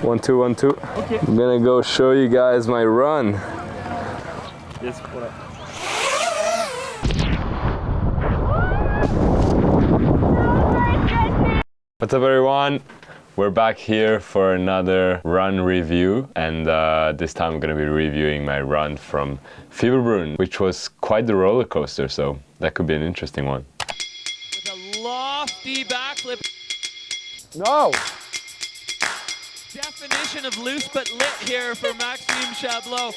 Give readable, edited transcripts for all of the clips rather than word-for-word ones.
1, 2, 1, 2. Okay. I'm gonna go show you guys my run. Yes, voilà. What's up everyone? We're back here for another run review, and this time I'm gonna be reviewing my run from Fieberbrunn, which was quite the roller coaster, so that could be an interesting one. With a lofty backflip. No! Definition of loose but lit here for Maxime Chablot.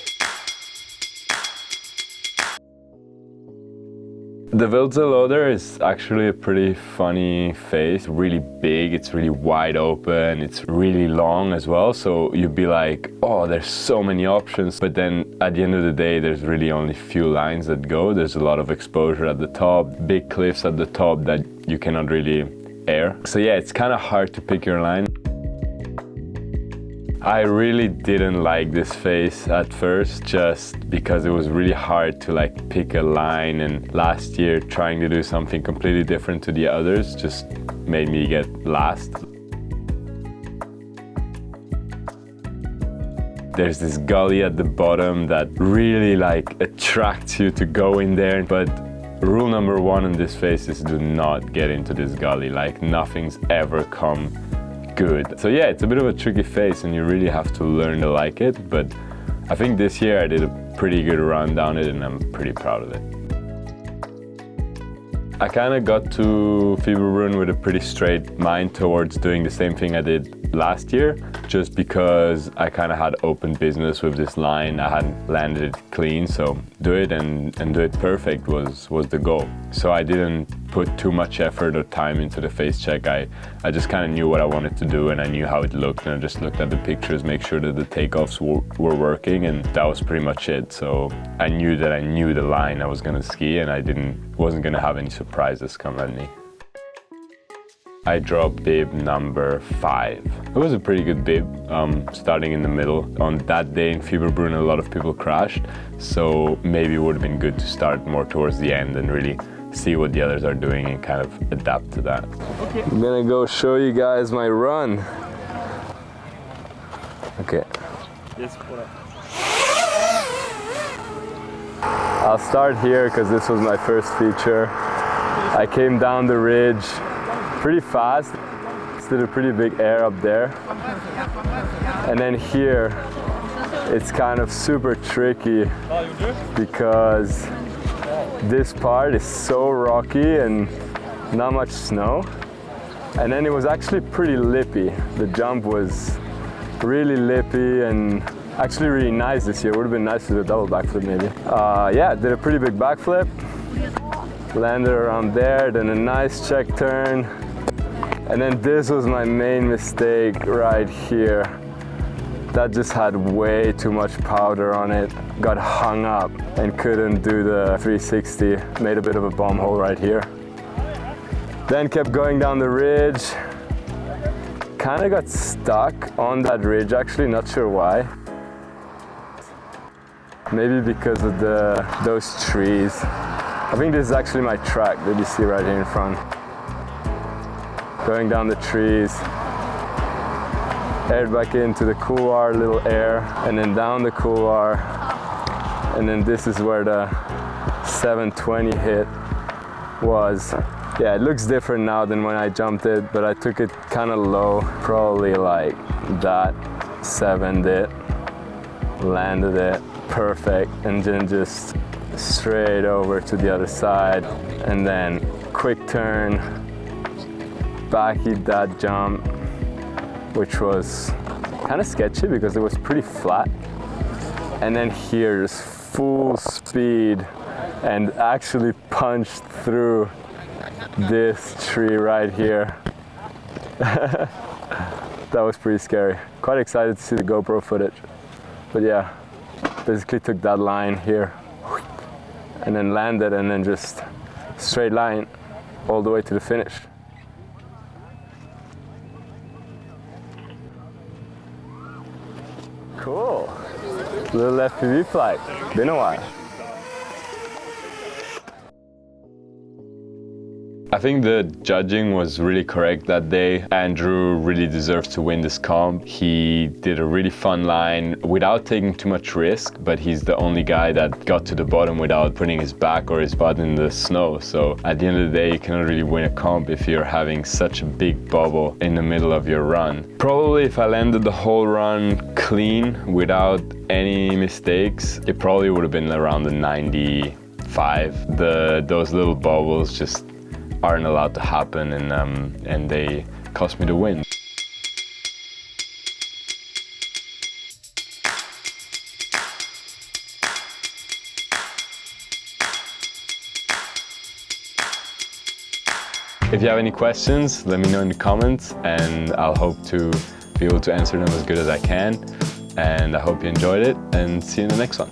The Wildsloader is actually a pretty funny face, really big, it's really wide open, it's really long as well, so you'd be like, oh, there's so many options, but then at the end of the day there's really only few lines that go. There's a lot of exposure at the top, big cliffs at the top that you cannot really air. So yeah, it's kind of hard to pick your line. I really didn't like this face at first, just because it was really hard to like pick a line, and last year trying to do something completely different to the others just made me get last. There's this gully at the bottom that really like attracts you to go in there, but rule number 1 in this face is do not get into this gully. Like nothing's ever come good. So yeah, it's a bit of a tricky face and you really have to learn to like it, but I think this year I did a pretty good run down it and I'm pretty proud of it. I kind of got to Fieberbrunn with a pretty straight mind towards doing the same thing I did last year, just because I kind of had open business with this line. I hadn't landed it clean, so do it and do it perfect was the goal. So I didn't put too much effort or time into the face check. I just kind of knew what I wanted to do and I knew how it looked, and I just looked at the pictures, make sure that the takeoffs were working, and that was pretty much it. So I knew that I knew the line I was going to ski, and I wasn't going to have any surprises come at me. I dropped bib number 5. It was a pretty good bib, starting in the middle. On that day in Fieberbrunn, a lot of people crashed, so maybe it would have been good to start more towards the end and really see what the others are doing and kind of adapt to that. Okay. I'm gonna go show you guys my run. Okay. Yes, voilà. I'll start here because this was my first feature. I came down the ridge pretty fast. Did a pretty big air up there. And then here, it's kind of super tricky because this part is so rocky and not much snow. And then it was actually pretty lippy. The jump was really lippy and actually really nice this year. Would have been nice to do a double backflip maybe. Yeah, did a pretty big backflip. Landed around there, then a nice check turn. And then this was my main mistake right here. That just had way too much powder on it. Got hung up and couldn't do the 360. Made a bit of a bomb hole right here. Then kept going down the ridge. Kind of got stuck on that ridge, actually, not sure why. Maybe because of those trees. I think this is actually my track that you see right here in front. Going down the trees, aired back into the couloir, little air, and then down the couloir. And then this is where the 720 hit was. Yeah, it looks different now than when I jumped it, but I took it kind of low, probably like that, 7'd it, landed it, perfect, and then just straight over to the other side, and then quick turn, backied that jump, which was kind of sketchy because it was pretty flat. And then here, just full speed and actually punched through this tree right here. That was pretty scary. Quite excited to see the GoPro footage. But yeah, basically took that line here and then landed and then just straight line all the way to the finish. Cool. Little FPV flight. Been a while. I think the judging was really correct that day. Andrew really deserves to win this comp. He did a really fun line without taking too much risk, but he's the only guy that got to the bottom without putting his back or his butt in the snow. So at the end of the day, you cannot really win a comp if you're having such a big bubble in the middle of your run. Probably if I landed the whole run clean without any mistakes, it probably would have been around the 95. Those little bubbles just aren't allowed to happen, and they cost me the win. If you have any questions, let me know in the comments, and I'll hope to be able to answer them as good as I can. And I hope you enjoyed it, and see you in the next one.